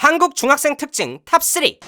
한국 중학생 특징 탑3.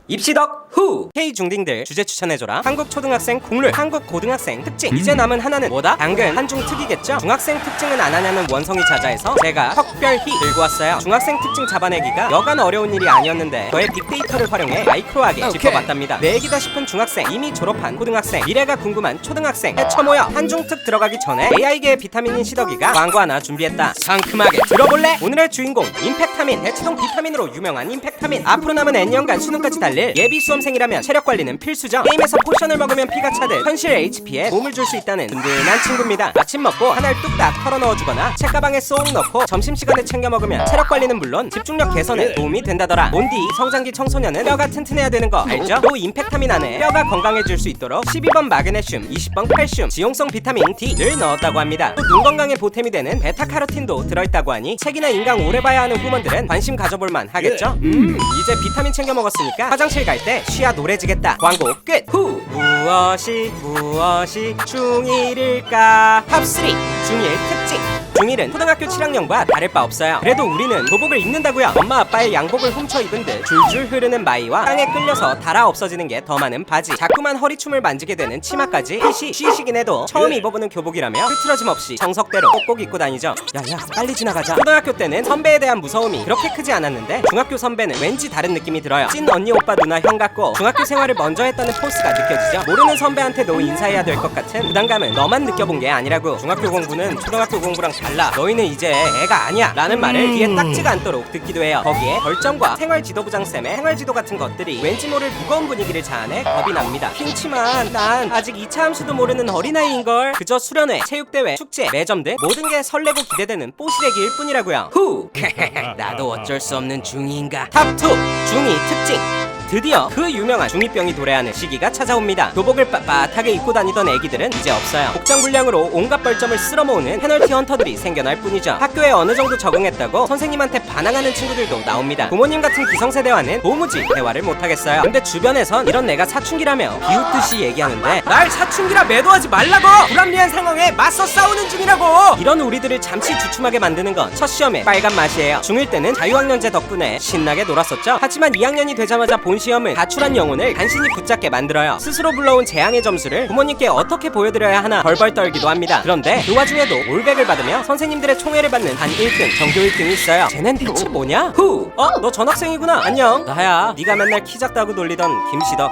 입시덕 후! K 중딩들 주제 추천해줘라. 한국 초등학생 국룰, 한국 고등학생 특징. 이제 남은 하나는 뭐다? 당근 한중 특이겠죠? 중학생 특징은 안 하냐는 원성이 자자해서 제가 특별히 들고 왔어요. 중학생 특징 잡아내기가 여간 어려운 일이 아니었는데 저의 빅데이터를 활용해 마이크로하게 짚어봤답니다. 내 얘기다 싶은 중학생, 이미 졸업한 고등학생, 미래가 궁금한 초등학생 해쳐 모여 한중특 들어가기 전에 AI계의 비타민인 시덕이가 광고 하나 준비했다. 상큼하게 들어볼래? 오늘의 주인공 임팩타민, 대치동 비타민으로 유명한 임팩타민. 앞으로 남은 N년간 수능까지 달릴 예비 수험생이라면 체력 관리는 필수죠. 게임에서 포션을 먹으면 피가 차듯 현실 HP에 도움을 줄 수 있다는 든든한 친구입니다. 아침 먹고 하나를 뚝딱 털어 넣어주거나 책가방에 쏙 넣고 점심시간에 챙겨 먹으면 체력 관리는 물론 집중력 개선에 도움이 된다더라. 몬디 성장기 청소년은 뼈가 튼튼해야 되는 거 알죠? 또 임팩타민 안에 뼈가 건강해질 수 있도록 12번 마그네슘, 20번 칼슘, 지용성 비타민 D를 넣었다고 합니다. 또 눈 건강에 보탬이 되는 베타카로틴도 들어있다고 하니 책이나 인강 오래 봐야 하는 후먼들은 관심 가져볼만 하겠죠? 이제 비타민 챙겨 먹었으니까 화장실 갈 때 쉬야 노래지겠다. 광고 끝! 후! 무엇이 중1일까? 탑3 중1 특징. 중1은 초등학교 7학년과 다를 바 없어요. 그래도 우리는 교복을 입는다고요. 엄마 아빠의 양복을 훔쳐 입은 듯 줄줄 흐르는 마이와 땅에 끌려서 달아 없어지는 게 더 많은 바지, 자꾸만 허리춤을 만지게 되는 치마까지 쉬시긴 해도 처음 입어보는 교복이라며 흐트러짐 없이 정석대로 꼭꼭 입고 다니죠. 야야 빨리 지나가자. 초등학교 때는 선배에 대한 무서움이 그렇게 크지 않았는데 중학교 선배는 왠지 다른 느낌이 들어요. 찐 언니 오빠 누나 형 같고 중학교 생활을 먼저 했다는 포스가 느껴지죠. 모르는 선배한테도 인사해야 될 것 같은 부담감은 너만 느껴본 게 아니라고. 중학교 공부는 초등학교 공부랑 달라. 너희는 이제 애가 아니야 라는 말을 귀에 딱지가 않도록 듣기도 해요. 거기에 벌점과 생활지도부장쌤의 생활지도 같은 것들이 왠지 모를 무거운 분위기를 자아내 겁이 납니다. 핑치만 난 아직 2차 함수도 모르는 어린아이인걸. 그저 수련회, 체육대회, 축제, 매점 등 모든 게 설레고 기대되는 뽀시래기일 뿐이라고요. 후! 나도 어쩔 수 없는 중2인가. 탑2 중2 특징. 드디어 그 유명한 중2병이 도래하는 시기가 찾아옵니다. 교복을 빳빳하게 입고 다니던 애기들은 이제 없어요. 복장 불량으로 온갖 벌점을 쓸어모으는 페널티 헌터들이 생겨날 뿐이죠. 학교에 어느 정도 적응했다고 선생님한테 반항하는 친구들도 나옵니다. 부모님 같은 기성세대와는 도무지 대화를 못하겠어요. 근데 주변에선 이런 내가 사춘기라며 비웃듯이 얘기하는데 날 사춘기라 매도하지 말라고! 불합리한 상황에 맞서 싸우는 중이라고! 이런 우리들을 잠시 주춤하게 만드는 건 첫 시험의 빨간 맛이에요. 중1 때는 자유학년제 덕분에 신나게 놀았었죠. 하지만 2학년이 되자마자 본 시험은 가출한 영혼을 간신히 붙잡게 만들어요. 스스로 불러온 재앙의 점수를 부모님께 어떻게 보여드려야 하나 벌벌 떨기도 합니다. 그런데 그 와중에도 올백을 받으며 선생님들의 총애를 받는 반 1등, 전교 1등이 있어요. 쟤넨 대체 뭐냐? 후! 너 전학생이구나. 안녕. 나야. 네가 맨날 키 작다고 놀리던 김시덕.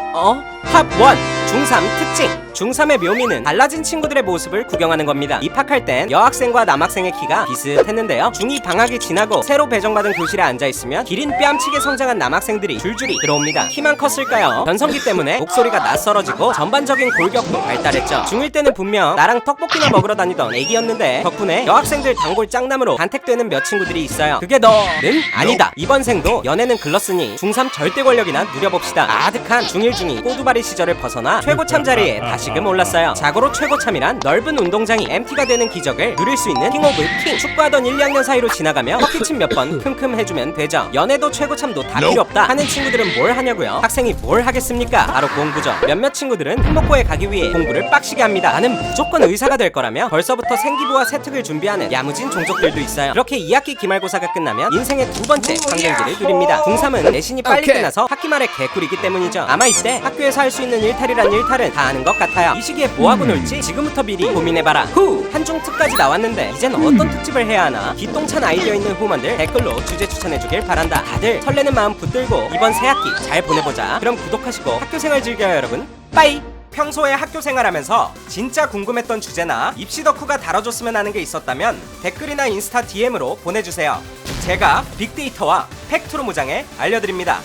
탑 1 중3 특징. 중3의 묘미는 달라진 친구들의 모습을 구경하는 겁니다. 입학할 땐 여학생과 남학생의 키가 비슷했는데요. 중2 방학이 지나고 새로 배정받은 교실에 앉아있으면 기린 뺨치게 성장한 남학생들이 줄줄이 들어옵니다. 키만 컸을까요? 변성기 때문에 목소리가 낯설어지고 전반적인 골격도 발달했죠. 중1 때는 분명 나랑 떡볶이나 먹으러 다니던 애기였는데 덕분에 여학생들 단골 짱남으로 간택되는 몇 친구들이 있어요. 그게 너는 아니다. 이번 생도 연애는 글렀으니 중3 절대 권력이나 누려봅시다. 아득한 중1 중2 꼬두바리 시절을 벗어나 최고참 자리에 다시금 올랐어요. 자고로 최고참이란 넓은 운동장이 MT가 되는 기적을 누릴 수 있는 킹 오브 킹. 축구하던 1, 2학년 사이로 지나가며 터키침 몇 번 큼큼 해주면 되죠. 연애도 최고참도 다 필요 없다 하는 친구들은 뭘 하냐고요? 학생이 뭘 하겠습니까? 바로 공부죠. 몇몇 친구들은 특목고에 가기 위해 공부를 빡시게 합니다. 나는 무조건 의사가 될 거라며 벌써부터 생기부와 세특을 준비하는 야무진 종족들도 있어요. 그렇게 2학기 기말고사가 끝나면 인생의 두 번째 환경기를 누립니다. 중3은 내신이 빨리 끝나서 학기 말에 개꿀이기 때문이죠. 아마 이때 학교에서 할 수 있는 일탈이란 일탈은 다 아는 것 같아요. 이 시기에 뭐하고 놀지 지금부터 미리 고민해봐라. 후! 한중특까지 나왔는데 이젠 어떤 특집을 해야 하나? 기똥찬 아이디어 있는 후먼들 댓글로 주제 추천해주길 바란다. 다들 설레는 마음 붙들고 이번 새학기 잘 보내보자. 그럼 구독하시고 학교생활 즐겨요 여러분. 빠이! 평소에 학교생활하면서 진짜 궁금했던 주제나 입시 덕후가 다뤄줬으면 하는 게 있었다면 댓글이나 인스타 DM으로 보내주세요. 제가 빅데이터와 팩트로 무장해 알려드립니다.